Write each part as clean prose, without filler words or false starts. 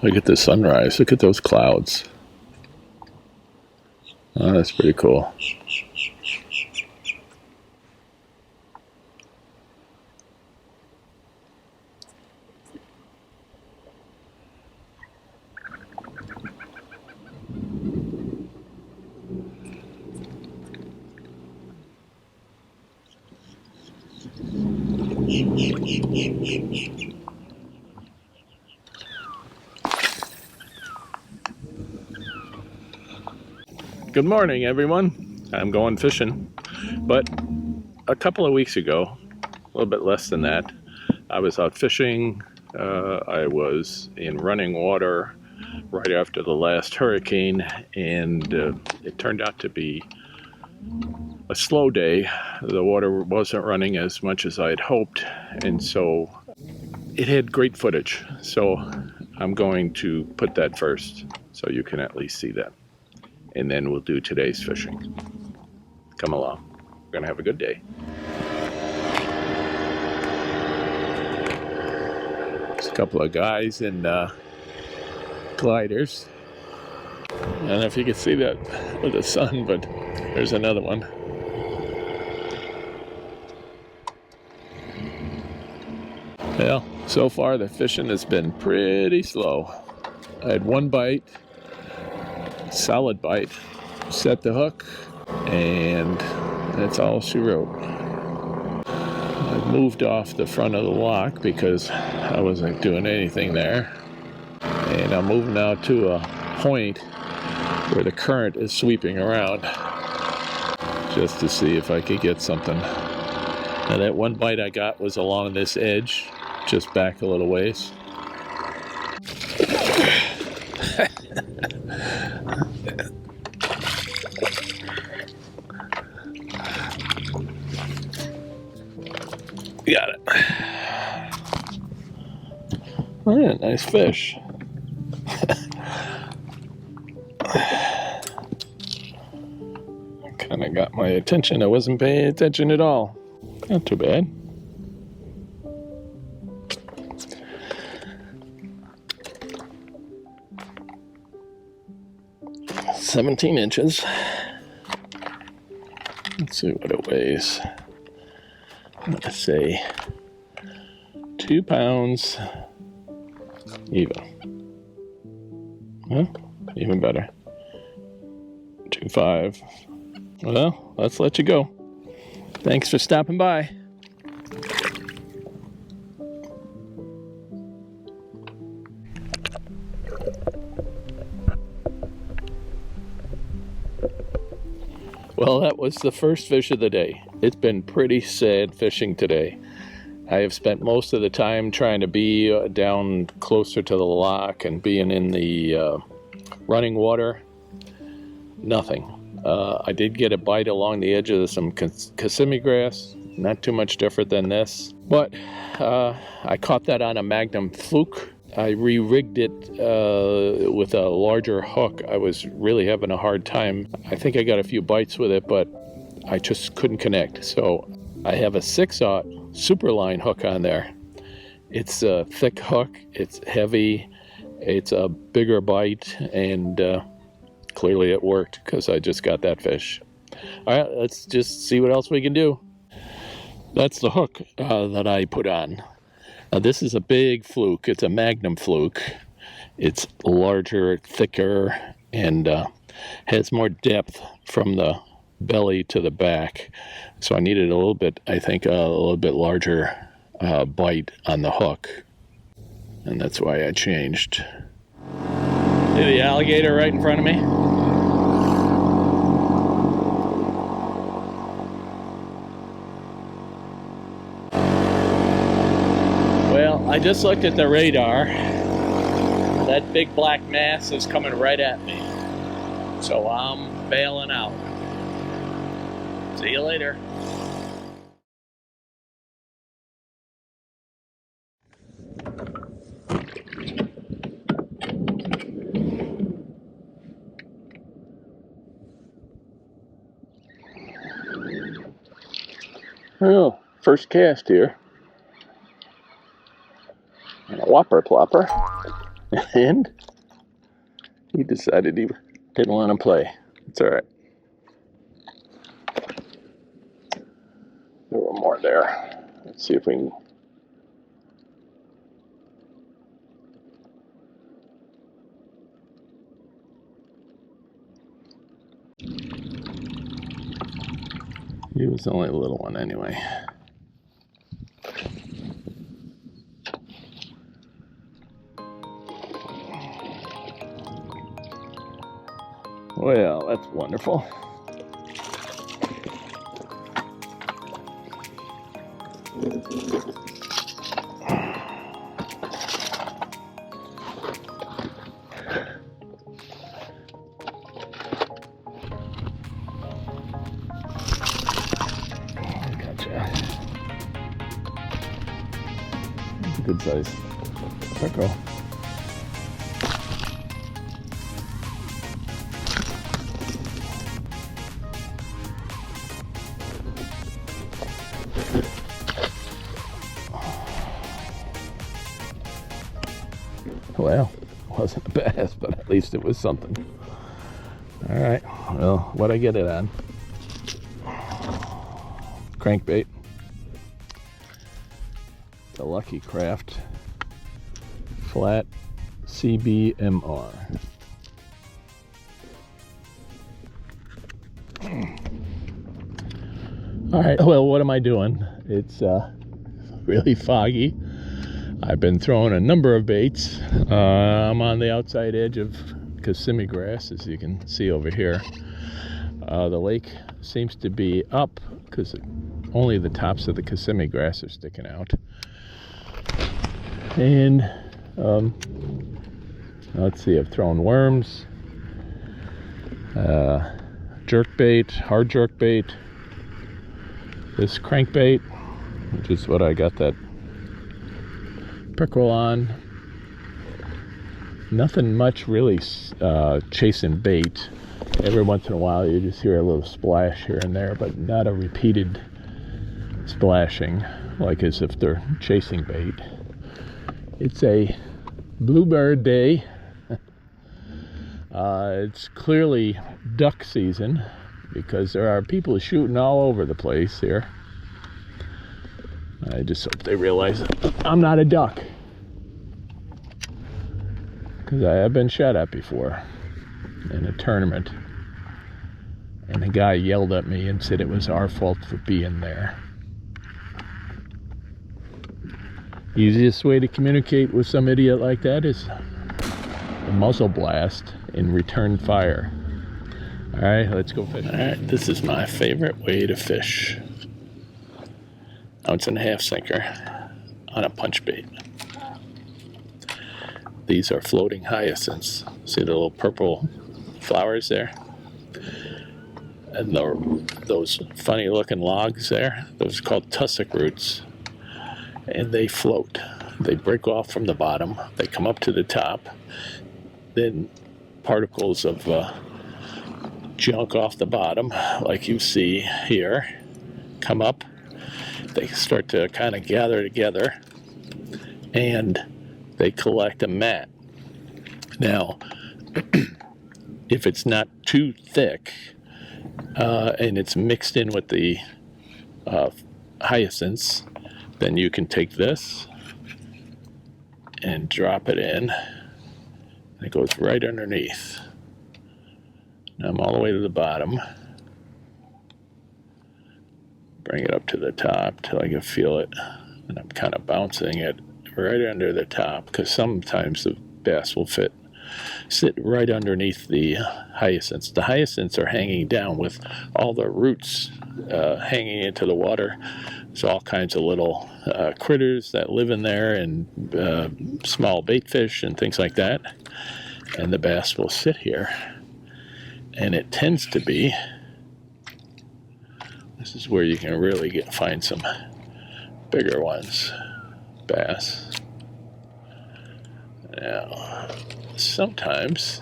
Look at the sunrise. Look at those clouds. Oh, that's pretty cool. Good morning, everyone. I'm going fishing, but a couple of weeks ago, a little bit less than that, I was out fishing. I was in running water right after the last hurricane, and it turned out to be a slow day. The water wasn't running as much as I had hoped, and so it had great footage. So I'm going to put that first so you can at least see that. And then we'll do today's fishing. Come along. We're gonna have a good day. There's a couple of guys in gliders. I don't know if you can see that with the sun, but there's another one. Well, so far the fishing has been pretty slow. I had one bite, solid bite, set the hook, and that's all she wrote. I moved off the front of the lock because I wasn't doing anything there, and I'm moving now to a point where the current is sweeping around just to see if I could get something. Now that one bite I got was along this edge, just back a little ways. Got it. Oh, yeah, nice fish. Kind of got my attention. I wasn't paying attention at all. Not too bad. "17 inches. Let's see what it weighs. I'm going to say 2 pounds even. Huh? Even better. 2.5. Well, let's let you go. Thanks for stopping by. Well, that was the first fish of the day. It's been pretty sad fishing today. I have spent most of the time trying to be down closer to the lock and being in the running water. Nothing. I did get a bite along the edge of some Kissimmee grass. Not too much different than this. But I caught that on a Magnum fluke. I re-rigged it with a larger hook. I was really having a hard time. I think I got a few bites with it, but I just couldn't connect. So I have a 6/0 Superline hook on there. It's a thick hook. It's heavy. It's a bigger bite, and clearly it worked because I just got that fish. All right, let's just see what else we can do. That's the hook that I put on. Now, this is a big fluke. It's a Magnum fluke. It's larger, thicker, and has more depth from the belly to the back. So I needed a little bit, I think, a little bit larger bite on the hook. And that's why I changed. See the alligator right in front of me? Well, I just looked at the radar. That big black mass is coming right at me. So I'm bailing out. See you later. Well, first cast here. And a whopper plopper. And he decided he didn't want to play. It's all right. There were more there. Let's see if we can. He was only a little one anyway. Well, that's wonderful. Good size pickerel. Well, it wasn't a bass, but at least it was something. All right, well, what'd I get it on? Crankbait. The Lucky Craft flat CBMR. All right, well, what am I doing? It's really foggy. I've been throwing a number of baits. I'm on the outside edge of Kissimmee grass, as you can see over here. The lake seems to be up because only the tops of the Kissimmee grass are sticking out. And let's see, I've thrown worms, jerkbait, hard jerkbait, this crankbait, which is what I got that pickerel on. Nothing much really chasing bait. Every once in a while you just hear a little splash here and there, but not a repeated splashing like as if they're chasing bait. It's a bluebird day. It's clearly duck season because there are people shooting all over the place here. I just hope they realize I'm not a duck, because I have been shot at before in a tournament, and a guy yelled at me and said it was our fault for being there. Easiest way to communicate with some idiot like that is a muzzle blast in return fire. All right, let's go fish. All right, this is my favorite way to fish. Ounce and a half sinker on a punch bait. These are floating hyacinths. See the little purple flowers there? And those funny looking logs there, those are called tussock roots. And they float. They break off from the bottom. They come up to the top. Then particles of junk off the bottom, like you see here, come up. They start to kind of gather together, and they collect a mat. Now, if it's not too thick, and it's mixed in with the hyacinths, then you can take this and drop it in, and it goes right underneath. Now I'm all the way to the bottom. Bring it up to the top till I can feel it, and I'm kind of bouncing it right under the top, because sometimes the bass will sit right underneath the hyacinths. The hyacinths are hanging down with all the roots hanging into the water. There's all kinds of little critters that live in there, and small bait fish and things like that. And the bass will sit here. And it tends to be, this is where you can really find some bigger ones, bass. Now, sometimes,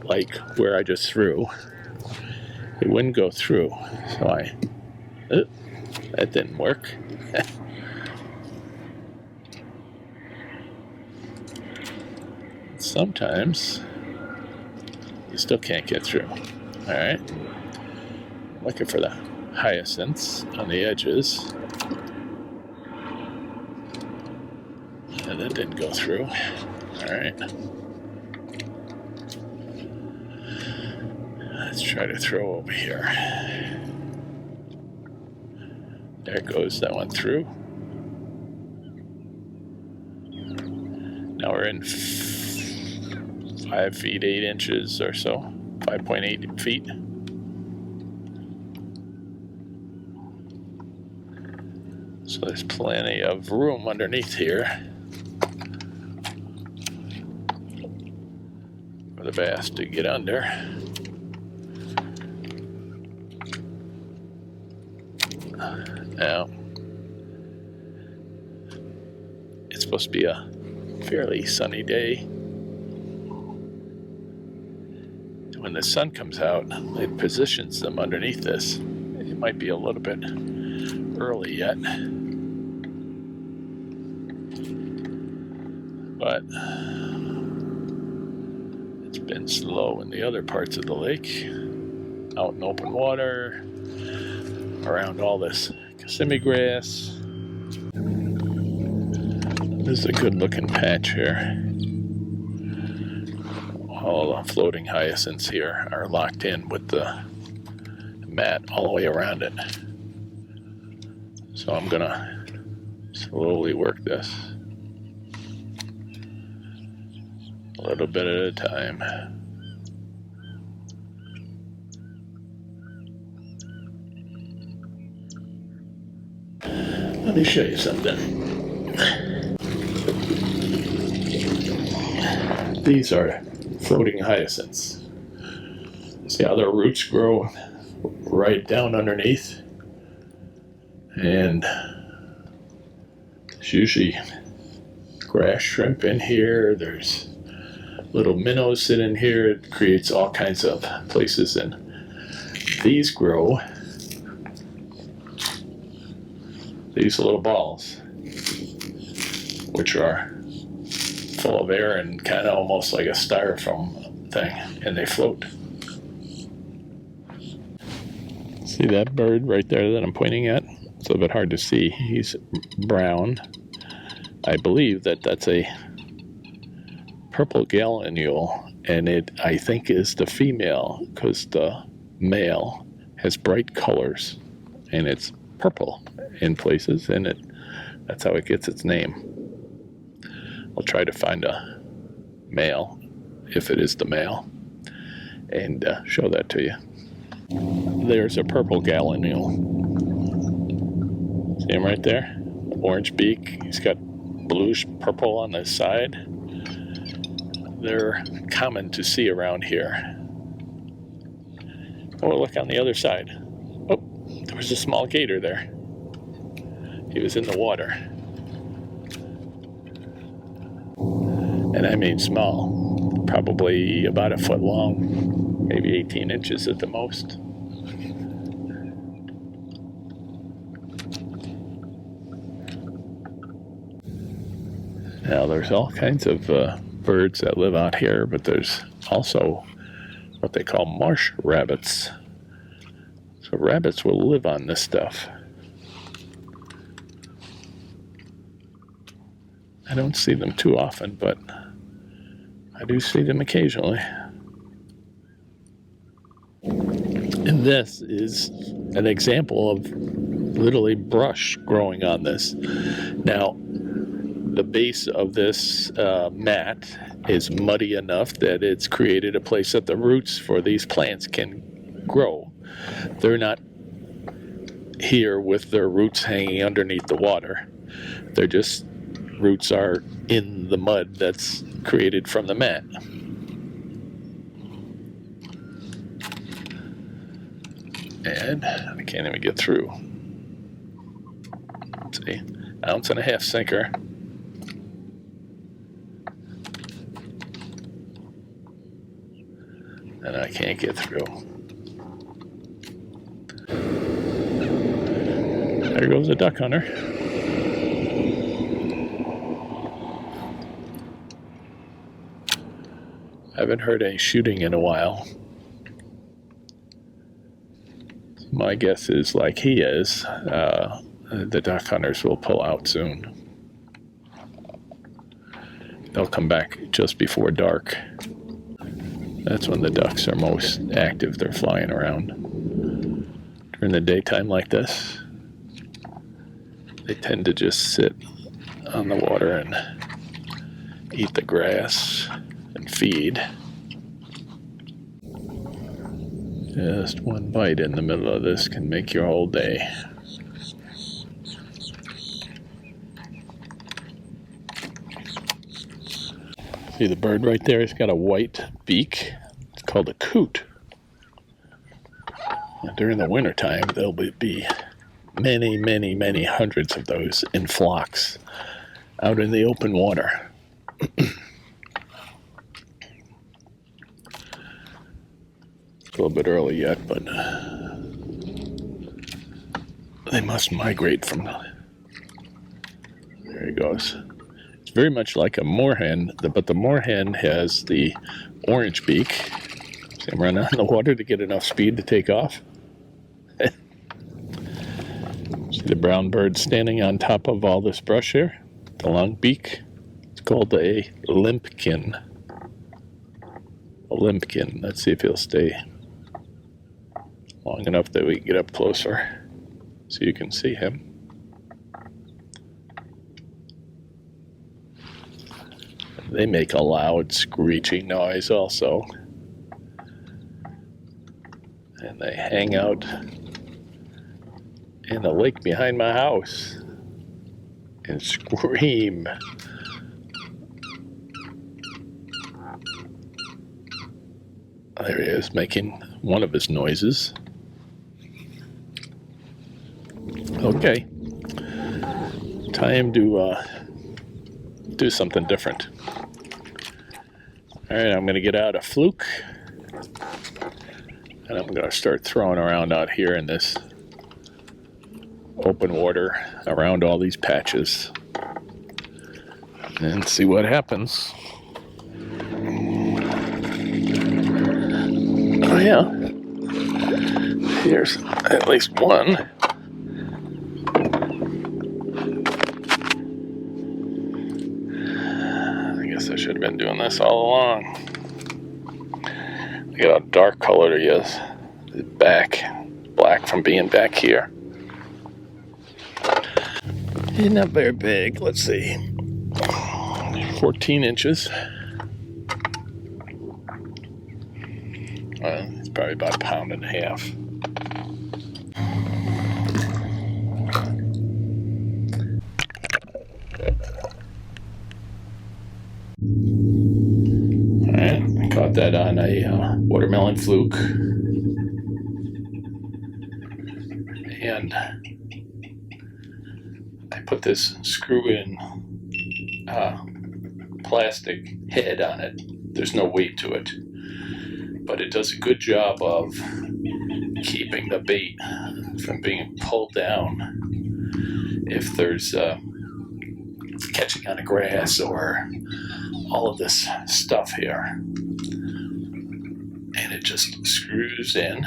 like where I just threw, it wouldn't go through. So that didn't work. sometimes you still can't get through. All right, looking for the hyacinths on the edges. And that didn't go through. All right. Let's try to throw over here. There goes that one through. Now we're in 5 feet 8 inches or so, 5.8 feet. So there's plenty of room underneath here for the bass to get under. Now, it's supposed to be a fairly sunny day. When the sun comes out, it positions them underneath this. It might be a little bit early yet, but it's been slow in the other parts of the lake, out in open water, around all this Kissimmee grass. This is a good looking patch here. All the floating hyacinths here are locked in with the mat all the way around it. So I'm gonna slowly work this a little bit at a time. Let me show you something. These are floating hyacinths. See how their roots grow right down underneath? And there's usually grass shrimp in here. There's little minnows sit in here. It creates all kinds of places. And these grow these little balls, which are full of air and kind of almost like a styrofoam thing, and they float. See that bird right there that I'm pointing at? It's a little bit hard to see. He's brown. I believe that that's a purple gallinule, and it, I think, is the female, because the male has bright colors, and it's purple in places, and that's how it gets its name. I'll try to find a male, if it is the male, and show that to you. There's a purple gallinule. See him right there? Orange beak. He's got bluish purple on the side. They're common to see around here. Oh, look on the other side. Oh, there was a small gator there. He was in the water. And I mean small, probably about a foot long, maybe 18 inches at the most. Now there's all kinds of birds that live out here, but there's also what they call marsh rabbits. So rabbits will live on this stuff. I don't see them too often, but I do see them occasionally. And this is an example of literally brush growing on this. Now, the base of this mat is muddy enough that it's created a place that the roots for these plants can grow. They're not here with their roots hanging underneath the water. They're just, roots are in the mud that's created from the mat. And I can't even get through. Let's see, 1.5 ounce sinker. And I can't get through. There goes a duck hunter. I haven't heard any shooting in a while. My guess is, like he is, the duck hunters will pull out soon. They'll come back just before dark. That's when the ducks are most active. They're flying around. During the daytime like this, they tend to just sit on the water and eat the grass and feed. Just one bite in the middle of this can make your whole day. See the bird right there? It's got a white beak. It's called a coot. And during the wintertime, there'll be many hundreds of those in flocks out in the open water. A little bit early yet, but they must migrate from. There he goes. It's very much like a moorhen, but the moorhen has the orange beak. See him run out in the water to get enough speed to take off. See the brown bird standing on top of all this brush here? The long beak. It's called a limpkin. A limpkin. Let's see if he'll stay long enough that we can get up closer so you can see him. They make a loud screeching noise also. And they hang out in the lake behind my house and scream. There he is, making one of his noises. Okay, time to do something different. All right, I'm going to get out a fluke, and I'm going to start throwing around out here in this open water around all these patches and see what happens. Oh yeah, here's at least one. I should have been doing this all along. Look at how dark colored he is. His back, black from being back here. He's not very big. Let's see. 14 inches. It's probably about a pound and a half. I caught that on a watermelon fluke, and I put this screw-in plastic head on it. There's no weight to it, but it does a good job of keeping the bait from being pulled down if there's catching on the grass or all of this stuff here. And it just screws in.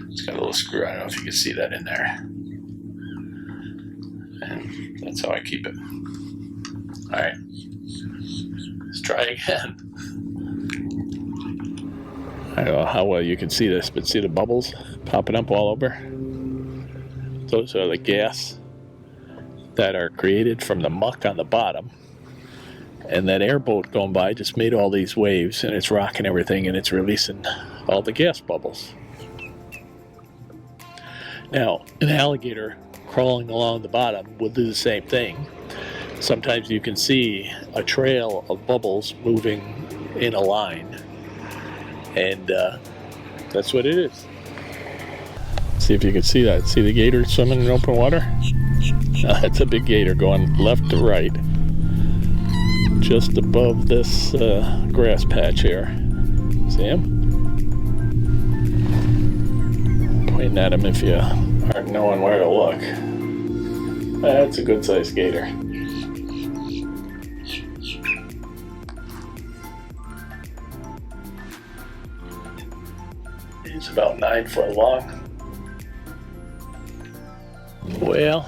It's got a little screw. I don't know if you can see that in there. And that's how I keep it. All right, let's try again. I don't know how well you can see this, but see the bubbles popping up all over? Those are the gas that are created from the muck on the bottom. And that airboat going by just made all these waves, and it's rocking everything, and it's releasing all the gas bubbles. Now, an alligator crawling along the bottom will do the same thing. Sometimes you can see a trail of bubbles moving in a line, and that's what it is. See if you can see that. See the gator swimming in open water? That's a big gator going left to right, just above this grass patch here. See him? Pointing at him if you aren't knowing where to look. That's a good sized gator. He's about 9 foot long. Well,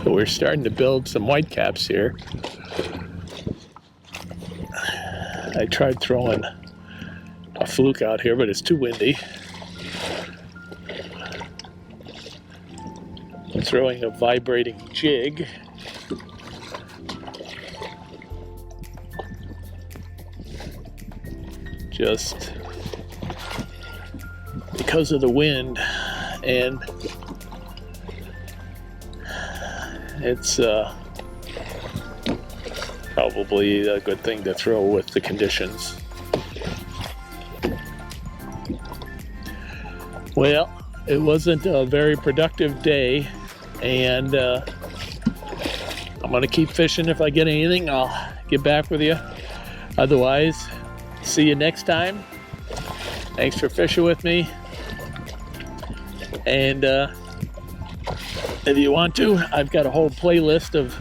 we're starting to build some whitecaps here. I tried throwing a fluke out here, but it's too windy. I'm throwing a vibrating jig. Just because of the wind, and it's probably a good thing to throw with the conditions. Well, it wasn't a very productive day, and I'm gonna keep fishing. If I get anything, I'll get back with you. Otherwise, see you next time. Thanks for fishing with me. And if you want to, I've got a whole playlist of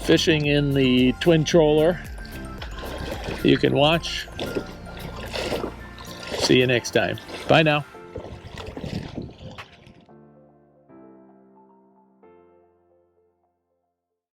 fishing in the twin troller you can watch. See you next time. Bye now.